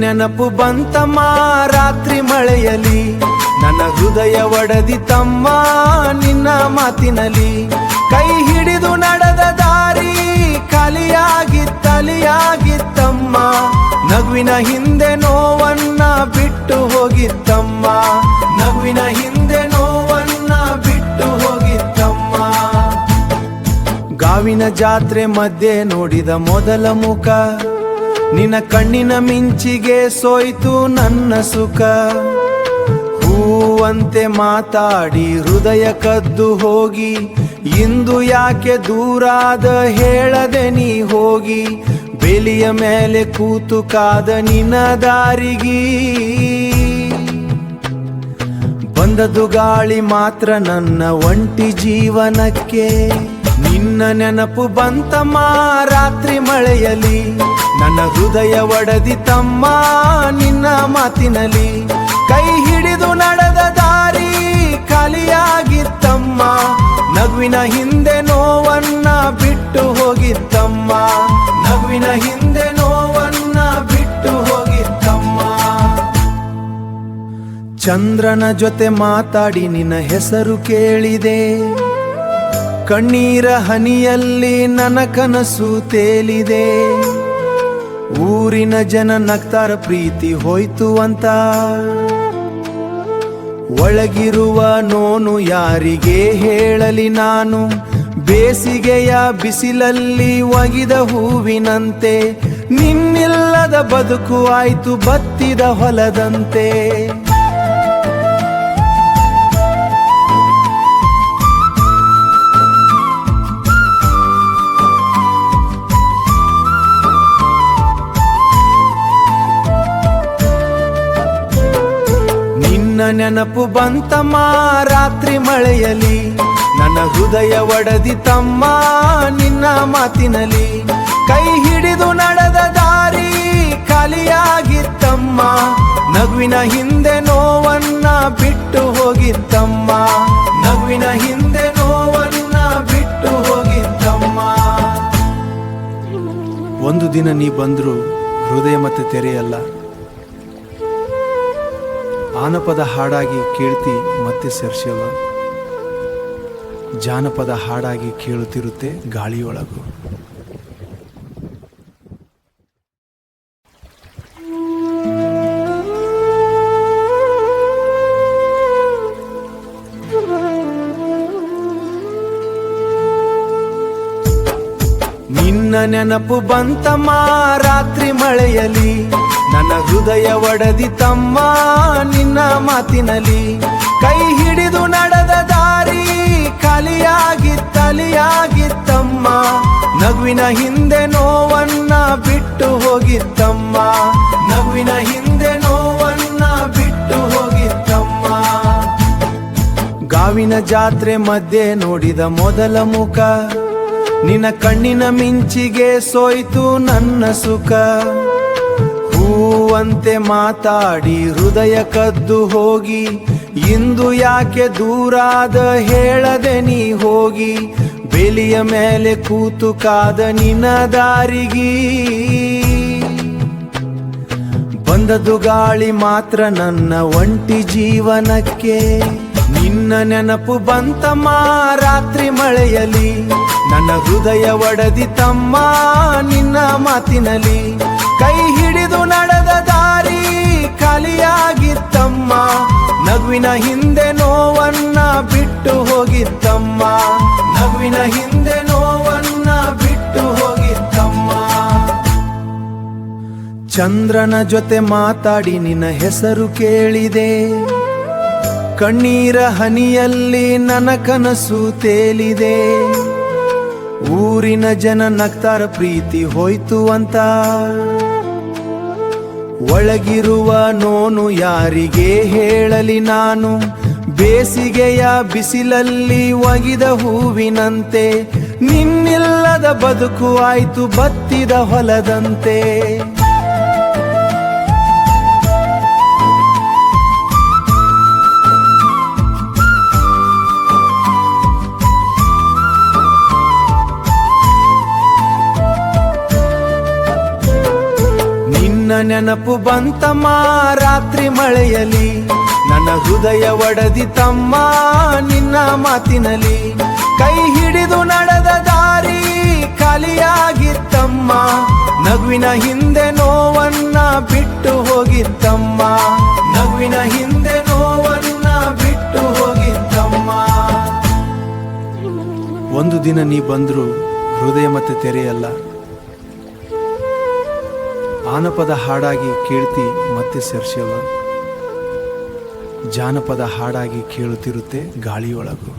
ನೆನಪು ಬಂತಮ್ಮ ರಾತ್ರಿ ಮಳೆಯಲಿ, ನನ್ನ ಹೃದಯ ಒಡೆದಿತಮ್ಮ ನಿನ್ನ ಮಾತಿನಲ್ಲಿ. ಕೈ ಹಿಡಿದು ನಡೆದ ದಾರಿ ಖಾಲಿಯಾಗಿತ್ತಮ್ಮ, ನಗುವಿನ ಹಿಂದೆ ನೋವನ್ನ ಬಿಟ್ಟು ಹೋಗಿತ್ತಮ್ಮ, ನಗುವಿನ ಹಿಂದೆ ನೋವನ್ನ ಬಿಟ್ಟು ಹೋಗಿತ್ತಮ್ಮ. ಗಾವಿನ ಜಾತ್ರೆ ಮಧ್ಯೆ ನೋಡಿದ ಮೊದಲ ಮುಖ, ನಿನ್ನ ಕಣ್ಣಿನ ಮಿಂಚಿಗೆ ಸೋಯ್ತು ನನ್ನ ಸುಖ. ಹೂವಂತೆ ಮಾತಾಡಿ ಹೃದಯ ಕದ್ದು ಹೋಗಿ, ಇಂದು ಯಾಕೆ ದೂರಾದ ಹೇಳದೆ ನೀ ಹೋಗಿ. ಬೇಲಿಯ ಮೇಲೆ ಕೂತು ಕಾದ ನಿನ್ನ ದಾರಿಗಿ, ಬಂದದ್ದು ಗಾಳಿ ಮಾತ್ರ ನನ್ನ ಒಂಟಿ ಜೀವನಕ್ಕೆ. ನಿನ್ನ ನೆನಪು ಬಂತಮ್ಮ ರಾತ್ರಿ ಮಳೆಯಲಿ, ನನ್ನ ಹೃದಯ ಒಡೆದಿತಮ್ಮ ನಿನ್ನ ಮಾತಿನಲ್ಲಿ. ಕೈ ಹಿಡಿದು ನಡೆದ ದಾರಿ ಖಾಲಿಯಾಗಿತ್ತಮ್ಮ, ನಗುವಿನ ಹಿಂದೆ ನೋವನ್ನ ಬಿಟ್ಟು ಹೋಗಿತ್ತಮ್ಮ, ನಗುವಿನ ಹಿಂದೆ ನೋವನ್ನ ಬಿಟ್ಟು ಹೋಗಿತ್ತಮ್ಮ. ಚಂದ್ರನ ಜೊತೆ ಮಾತಾಡಿ ನಿನ್ನ ಹೆಸರು ಕೇಳಿದೆ, ಕಣ್ಣೀರ ಹನಿಯಲ್ಲಿ ನನ್ನ ಕನಸು ತೇಲಿದೆ. ಊರಿನ ಜನ ನಗ್ತಾರ ಪ್ರೀತಿ ಹೋಯ್ತು ಅಂತ, ಒಳಗಿರುವ ನೋನು ಯಾರಿಗೆ ಹೇಳಲಿ ನಾನು. ಬೇಸಿಗೆಯ ಬಿಸಿಲಲ್ಲಿ ಒಗಿದ ಹೂವಿನಂತೆ, ನಿನ್ನಿಲ್ಲದ ಬದುಕು ಆಯ್ತು ಬತ್ತಿದ ಹೊಲದಂತೆ. ನೆನಪು ಬಂತಮ್ಮ ರಾತ್ರಿ ಮಳೆಯಲಿ, ನನ್ನ ಹೃದಯ ಒಡೆದಿತಮ್ಮ ನಿನ್ನ ಮಾತಿನಲ್ಲಿ. ಕೈ ಹಿಡಿದು ನಡೆದ ದಾರಿ ಖಾಲಿಯಾಗಿತ್ತಮ್ಮ, ನಗುವಿನ ಹಿಂದೆ ನೋವನ್ನ ಬಿಟ್ಟು ಹೋಗಿತ್ತಮ್ಮ, ನಗುವಿನ ಹಿಂದೆ ನೋವನ್ನ ಬಿಟ್ಟು ಹೋಗಿತ್ತಮ್ಮ. ಒಂದು ದಿನ ನೀ ಬಂದ್ರು ಹೃದಯ ಮತ್ತೆ ತೆರೆಯಲ್ಲ, ಆನಪದ ಹಾಡಾಗಿ ಕೇಳ್ತಿ ಮತ್ತೆ ಸೇರ್ಸಲ್ಲ, ಜಾನಪದ ಹಾಡಾಗಿ ಕೇಳುತ್ತಿರುತ್ತೆ ಗಾಳಿಯೊಳಗು. ನಿನ್ನ ನೆನಪು ಬಂತಮ್ಮ ರಾತ್ರಿ ಮಳೆಯಲಿ, ನನ್ನ ಹೃದಯ ಒಡೆದಿತಮ್ಮ ನಿನ್ನ ಮಾತಿನಲ್ಲಿ. ಕೈ ಹಿಡಿದು ನಡೆದ ದಾರಿ ಖಾಲಿಯಾಗಿತ್ತಮ್ಮ, ನಗುವಿನ ಹಿಂದೆ ನೋವನ್ನ ಬಿಟ್ಟು ಹೋಗಿತ್ತಮ್ಮ, ನಗುವಿನ ಹಿಂದೆ ನೋವನ್ನ ಬಿಟ್ಟು ಹೋಗಿತ್ತಮ್ಮ. ಗಾವಿನ ಜಾತ್ರೆ ಮಧ್ಯೆ ನೋಡಿದ ಮೊದಲ ಮುಖ, ನಿನ್ನ ಕಣ್ಣಿನ ಮಿಂಚಿಗೆ ಸೋಯ್ತು ನನ್ನ ಸುಖ. ಹೂವಂತೆ ಮಾತಾಡಿ ಹೃದಯ ಕದ್ದು ಹೋಗಿ, ಇಂದು ಯಾಕೆ ದೂರಾದ ಹೇಳದೆ ನೀ ಹೋಗಿ. ಬೇಲಿಯ ಮೇಲೆ ಕೂತು ಕಾದ ನಿನ್ನ ದಾರಿಗಿ, ಬಂದದ್ದು ಗಾಳಿ ಮಾತ್ರ ನನ್ನ ಒಂಟಿ ಜೀವನಕ್ಕೆ. ನಿನ್ನ ನೆನಪು ಬಂತಮ್ಮ ರಾತ್ರಿ ಮಳೆಯಲಿ, ನನ್ನ ಹೃದಯ ಒಡೆದಿತಮ್ಮ ನಿನ್ನ ಮಾತಿನಲ್ಲಿ. ಕೈ ಹಿಡಿದು ನಡೆದ ದಾರಿ ಖಾಲಿಯಾಗಿತ್ತಮ್ಮ, ನಗುವಿನ ಹಿಂದೆ ನೋವನ್ನ ಬಿಟ್ಟು ಹೋಗಿತ್ತಮ್ಮ, ನಗುವಿನ ಹಿಂದೆ ನೋವನ್ನ ಬಿಟ್ಟು ಹೋಗಿತ್ತಮ್ಮ. ಚಂದ್ರನ ಜೊತೆ ಮಾತಾಡಿ ನಿನ್ನ ಹೆಸರು ಕೇಳಿದೆ, ಕಣ್ಣೀರ ಹನಿಯಲ್ಲಿ ನನ್ನ ಕನಸು ತೇಲಿದೆ. ಊರಿನ ಜನ ನಗ್ತಾರ ಪ್ರೀತಿ ಹೋಯ್ತು ಅಂತ, ಒಳಗಿರುವ ನೋನು ಯಾರಿಗೆ ಹೇಳಲಿ ನಾನು. ಬೇಸಿಗೆಯ ಬಿಸಿಲಲ್ಲಿ ಒಗಿದ ಹೂವಿನಂತೆ, ನಿನ್ನಿಲ್ಲದ ಬದುಕು ಆಯ್ತು ಬತ್ತಿದ ಹೊಲದಂತೆ. ನೆನಪು ಬಂತಮ್ಮ ರಾತ್ರಿ ಮಳೆಯಲಿ, ನನ್ನ ಹೃದಯ ಒಡೆದಿತಮ್ಮ ನಿನ್ನ ಮಾತಿನಲ್ಲಿ. ಕೈ ಹಿಡಿದು ನಡೆದ ದಾರಿ ಖಾಲಿಯಾಗಿತ್ತಮ್ಮ, ನಗುವಿನ ಹಿಂದೆ ನೋವನ್ನ ಬಿಟ್ಟು ಹೋಗಿತ್ತಮ್ಮ, ನಗುವಿನ ಹಿಂದೆ ನೋವನ್ನ ಬಿಟ್ಟು ಹೋಗಿತ್ತಮ್ಮ. ಒಂದು ದಿನ ನೀ ಬಂದ್ರು ಹೃದಯ ಮತ್ತೆ ತೆರೆಯಲ್ಲ, ಆನಪದ ಹಾಡಾಗಿ ಕೇಳ್ತಿ ಮತ್ತೆ ಸೇರ್ಸವ, ಜಾನಪದ ಹಾಡಾಗಿ ಕೇಳುತ್ತಿರುತ್ತೆ ಗಾಳಿಯೊಳಗು.